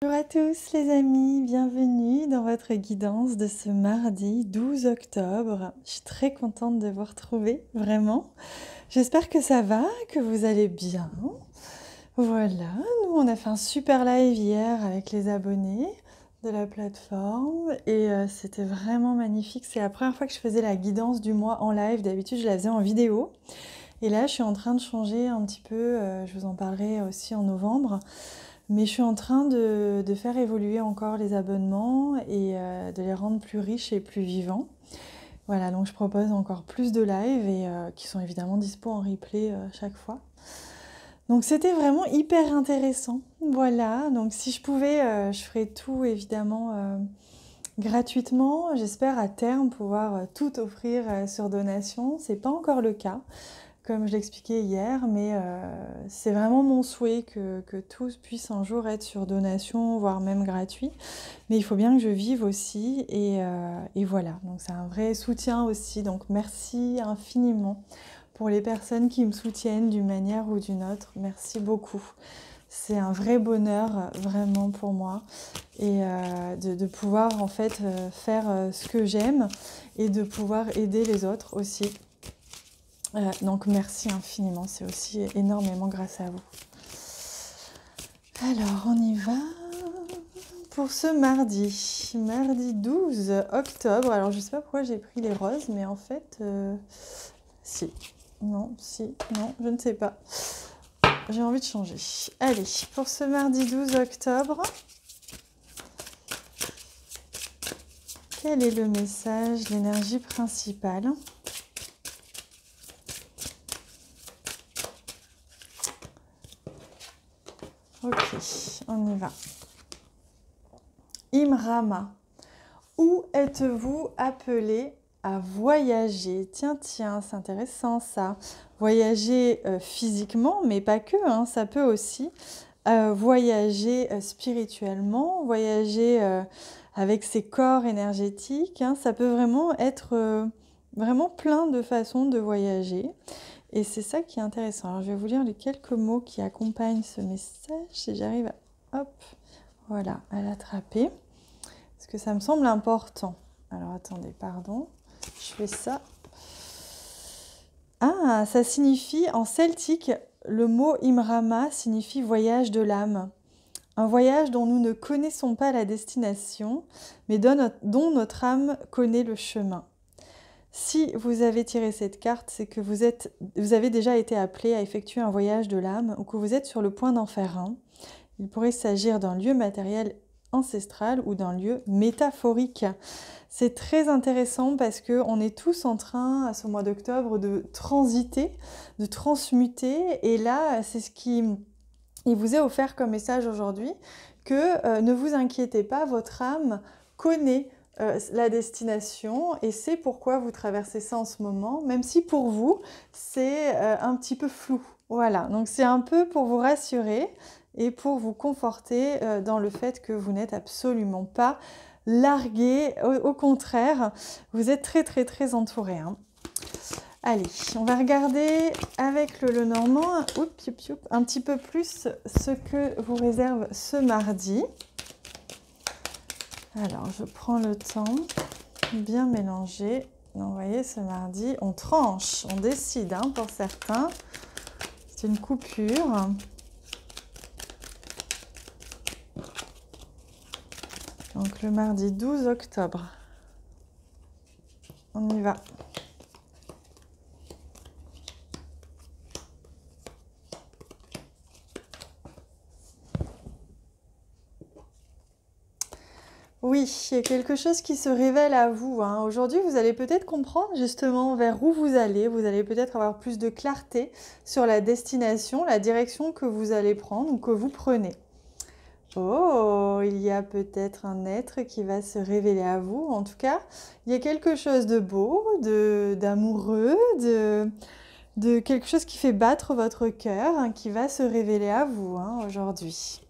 Bonjour à tous les amis, bienvenue dans votre guidance de ce mardi 12 octobre. Je suis très contente de vous retrouver, vraiment. J'espère que ça va, que vous allez bien. Voilà, nous on a fait un super live hier avec les abonnés de la plateforme et c'était vraiment magnifique. C'est la première fois que je faisais la guidance du mois en live, d'habitude je la faisais en vidéo. Et là je suis en train de changer un petit peu, je vous en parlerai aussi en novembre. Mais je suis en train de faire évoluer encore les abonnements et de les rendre plus riches et plus vivants. Voilà, donc je propose encore plus de lives et qui sont évidemment dispo en replay chaque fois. Donc c'était vraiment hyper intéressant. Voilà, donc si je pouvais, je ferais tout évidemment gratuitement. J'espère à terme pouvoir tout offrir sur donation. C'est pas encore le cas, comme je l'expliquais hier, mais c'est vraiment mon souhait que tout puisse un jour être sur donation, voire même gratuit. Mais il faut bien que je vive aussi, et voilà. Donc c'est un vrai soutien aussi, donc merci infiniment pour les personnes qui me soutiennent d'une manière ou d'une autre. Merci beaucoup. C'est un vrai bonheur, vraiment pour moi, et de pouvoir en fait faire ce que j'aime et de pouvoir aider les autres aussi. Donc merci infiniment, c'est aussi énormément grâce à vous. Alors on y va pour ce mardi 12 octobre. Alors je sais pas pourquoi j'ai pris les roses, mais en fait, si, non, je ne sais pas. J'ai envie de changer. Allez, pour ce mardi 12 octobre, quel est le message, l'énergie principale ? Ok, on y va. Imrama, où êtes-vous appelé à voyager? Tiens, c'est intéressant ça. Voyager physiquement, mais pas que, hein, ça peut aussi. Voyager spirituellement, voyager avec ses corps énergétiques, hein, ça peut vraiment être vraiment plein de façons de voyager. Et c'est ça qui est intéressant. Alors je vais vous lire les quelques mots qui accompagnent ce message, si j'arrive à, hop, voilà, à l'attraper. Parce que ça me semble important. Alors attendez, pardon, je fais ça. Ah, ça signifie, en celtique, le mot Imrama signifie voyage de l'âme. Un voyage dont nous ne connaissons pas la destination, mais dont notre âme connaît le chemin. Si vous avez tiré cette carte, c'est que vous avez déjà été appelé à effectuer un voyage de l'âme ou que vous êtes sur le point d'en faire un. Il pourrait s'agir d'un lieu matériel ancestral ou d'un lieu métaphorique. C'est très intéressant parce qu'on est tous en train, à ce mois d'octobre, de transiter, de transmuter. Et là, c'est ce qui vous est offert comme message aujourd'hui, que ne vous inquiétez pas, votre âme connaît la destination et c'est pourquoi vous traversez ça en ce moment, même si pour vous, c'est un petit peu flou. Voilà, donc c'est un peu pour vous rassurer et pour vous conforter dans le fait que vous n'êtes absolument pas largué, au contraire, vous êtes très très très entouré. Hein. Allez, on va regarder avec le Lenormand un petit peu plus ce que vous réserve ce mardi. Alors, je prends le temps de bien mélanger. Donc, vous voyez, ce mardi, on tranche, on décide hein, pour certains. C'est une coupure. Donc, le mardi 12 octobre. On y va. Oui, il y a quelque chose qui se révèle à vous. Hein. Aujourd'hui, vous allez peut-être comprendre justement vers où vous allez. Vous allez peut-être avoir plus de clarté sur la destination, la direction que vous allez prendre ou que vous prenez. Oh, il y a peut-être un être qui va se révéler à vous. En tout cas, il y a quelque chose de beau, d'amoureux, de quelque chose qui fait battre votre cœur, hein, qui va se révéler à vous hein, aujourd'hui.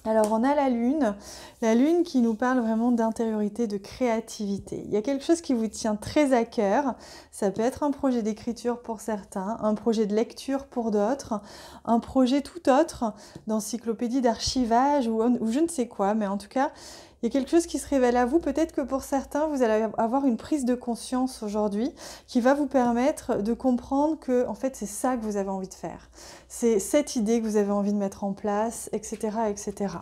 Alors on a la lune qui nous parle vraiment d'intériorité, de créativité. Il y a quelque chose qui vous tient très à cœur, ça peut être un projet d'écriture pour certains, un projet de lecture pour d'autres, un projet tout autre d'encyclopédie, d'archivage ou je ne sais quoi, mais en tout cas, il y a quelque chose qui se révèle à vous. Peut-être que pour certains, vous allez avoir une prise de conscience aujourd'hui qui va vous permettre de comprendre que en fait, c'est ça que vous avez envie de faire. C'est cette idée que vous avez envie de mettre en place, etc., etc.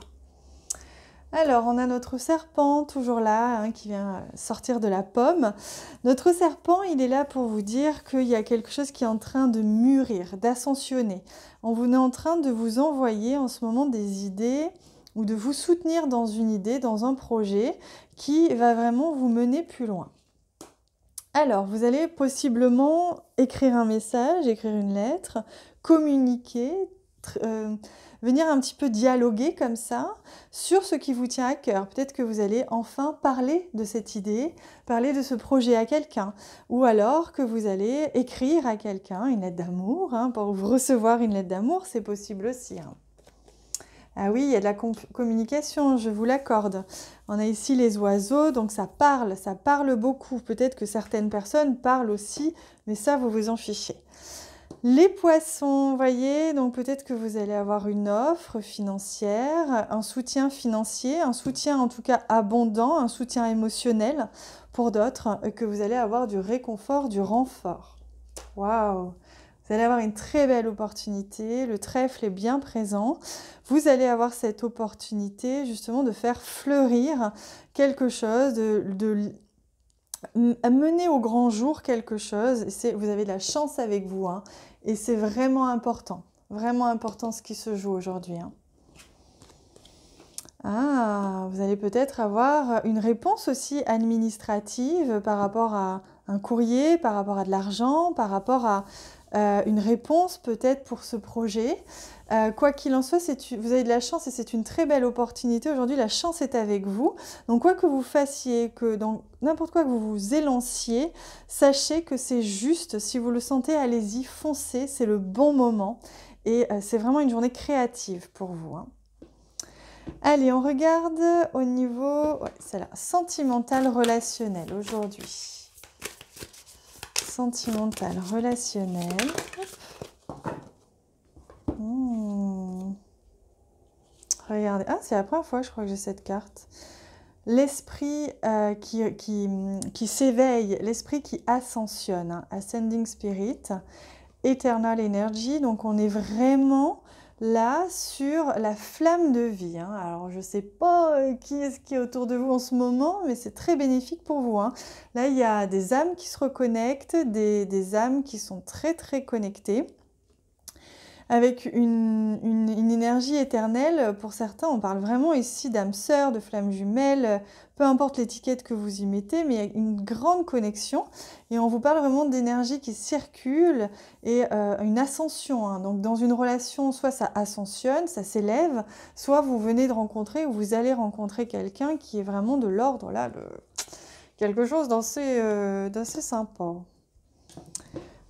Alors, on a notre serpent, toujours là, hein, qui vient sortir de la pomme. Notre serpent, il est là pour vous dire qu'il y a quelque chose qui est en train de mûrir, d'ascensionner. On est en train de vous envoyer en ce moment des idées ou de vous soutenir dans une idée, dans un projet qui va vraiment vous mener plus loin. Alors, vous allez possiblement écrire un message, écrire une lettre, communiquer, venir un petit peu dialoguer comme ça sur ce qui vous tient à cœur. Peut-être que vous allez enfin parler de cette idée, parler de ce projet à quelqu'un, ou alors que vous allez écrire à quelqu'un une lettre d'amour, hein, pour recevoir une lettre d'amour, c'est possible aussi. Hein. Ah oui, il y a de la communication, je vous l'accorde. On a ici les oiseaux, donc ça parle beaucoup. Peut-être que certaines personnes parlent aussi, mais ça, vous vous en fichez. Les poissons, vous voyez, donc peut-être que vous allez avoir une offre financière, un soutien financier, un soutien en tout cas abondant, un soutien émotionnel pour d'autres, que vous allez avoir du réconfort, du renfort. Waouh! Vous allez avoir une très belle opportunité, le trèfle est bien présent. Vous allez avoir cette opportunité justement de faire fleurir quelque chose, de mener au grand jour quelque chose. Vous avez de la chance avec vous, hein, et c'est vraiment important ce qui se joue aujourd'hui. Hein. Ah, vous allez peut-être avoir une réponse aussi administrative par rapport à un courrier, par rapport à de l'argent, par rapport à une réponse peut-être pour ce projet. Quoi qu'il en soit, vous avez de la chance et c'est une très belle opportunité. Aujourd'hui, la chance est avec vous. Donc, quoi que vous fassiez, que dans n'importe quoi que vous vous élanciez, sachez que c'est juste. Si vous le sentez, allez-y, foncez. C'est le bon moment. Et c'est vraiment une journée créative pour vous. Hein. Allez, on regarde au niveau c'est là, sentimental relationnel aujourd'hui. Sentimental, relationnel. Regardez, c'est la première fois je crois que j'ai cette carte. L'esprit qui s'éveille, l'esprit qui ascensionne, hein, Ascending Spirit, Eternal Energy, donc on est vraiment là sur la flamme de vie. Hein. Alors je ne sais pas qui est autour de vous en ce moment, mais c'est très bénéfique pour vous. Hein. Là il y a des âmes qui se reconnectent, des âmes qui sont très très connectées. Avec une énergie éternelle, pour certains, on parle vraiment ici d'âme sœur, de flamme jumelle, peu importe l'étiquette que vous y mettez, mais il y a une grande connexion et on vous parle vraiment d'énergie qui circule et une ascension. Hein. Donc dans une relation, soit ça ascensionne, ça s'élève, soit vous venez de rencontrer ou vous allez rencontrer quelqu'un qui est vraiment de l'ordre, là, quelque chose d'assez sympa.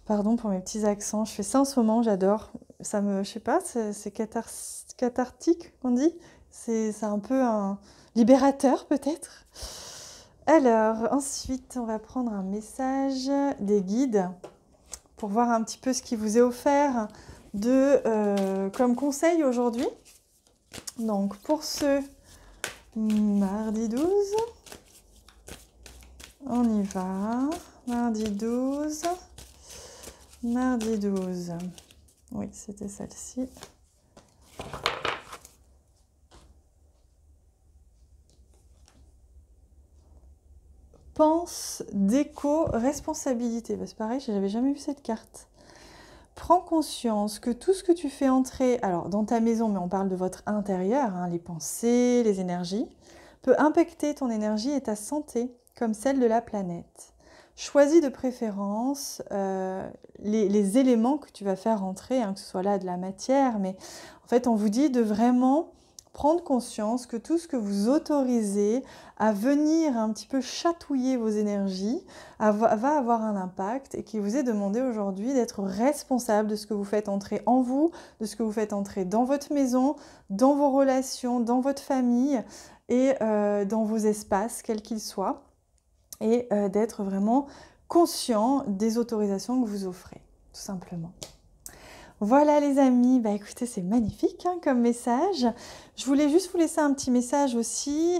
Pardon pour mes petits accents, je fais ça en ce moment, j'adore. Ça me, je sais pas, c'est cathartique qu'on dit. C'est un peu un libérateur peut-être. Alors, ensuite, on va prendre un message des guides pour voir un petit peu ce qui vous est offert comme conseil aujourd'hui. Donc, pour ce mardi 12, on y va. Mardi 12. Mardi 12. Oui, c'était celle-ci. Pense, déco, responsabilité. C'est pareil, je n'avais jamais vu cette carte. Prends conscience que tout ce que tu fais entrer, alors dans ta maison, mais on parle de votre intérieur, hein, les pensées, les énergies, peut impacter ton énergie et ta santé, comme celle de la planète. Choisis de préférence les éléments que tu vas faire rentrer, hein, que ce soit là de la matière, mais en fait on vous dit de vraiment prendre conscience que tout ce que vous autorisez à venir un petit peu chatouiller vos énergies va avoir un impact et qu'il vous est demandé aujourd'hui d'être responsable de ce que vous faites entrer en vous, de ce que vous faites entrer dans votre maison, dans vos relations, dans votre famille et dans vos espaces, quels qu'ils soient, et d'être vraiment conscient des autorisations que vous offrez, tout simplement. Voilà les amis, bah écoutez, c'est magnifique hein, comme message. Je voulais juste vous laisser un petit message aussi,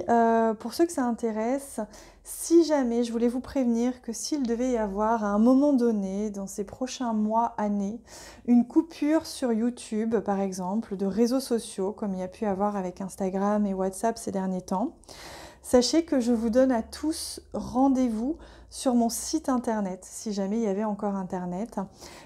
pour ceux que ça intéresse. Si jamais, je voulais vous prévenir que s'il devait y avoir à un moment donné, dans ces prochains mois, années, une coupure sur YouTube, par exemple, de réseaux sociaux, comme il y a pu avoir avec Instagram et WhatsApp ces derniers temps, sachez que je vous donne à tous rendez-vous sur mon site internet, si jamais il y avait encore internet,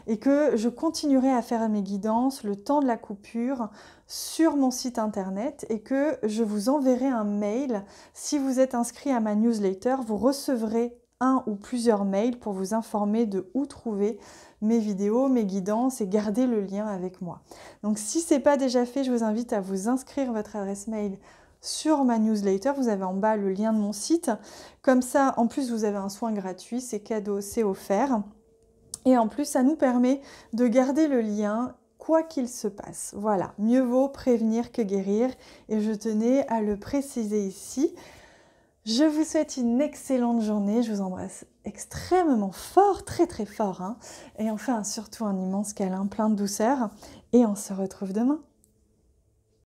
et que je continuerai à faire mes guidances le temps de la coupure sur mon site internet et que je vous enverrai un mail. Si vous êtes inscrit à ma newsletter, vous recevrez un ou plusieurs mails pour vous informer de où trouver mes vidéos, mes guidances et garder le lien avec moi. Donc si ce n'est pas déjà fait, je vous invite à vous inscrire votre adresse mail sur ma newsletter. Vous avez en bas le lien de mon site. Comme ça, en plus, vous avez un soin gratuit, c'est cadeau, c'est offert. Et en plus, ça nous permet de garder le lien quoi qu'il se passe. Voilà, mieux vaut prévenir que guérir. Et je tenais à le préciser ici. Je vous souhaite une excellente journée. Je vous embrasse extrêmement fort, très très fort. Hein. Et enfin, surtout un immense câlin plein de douceur. Et on se retrouve demain.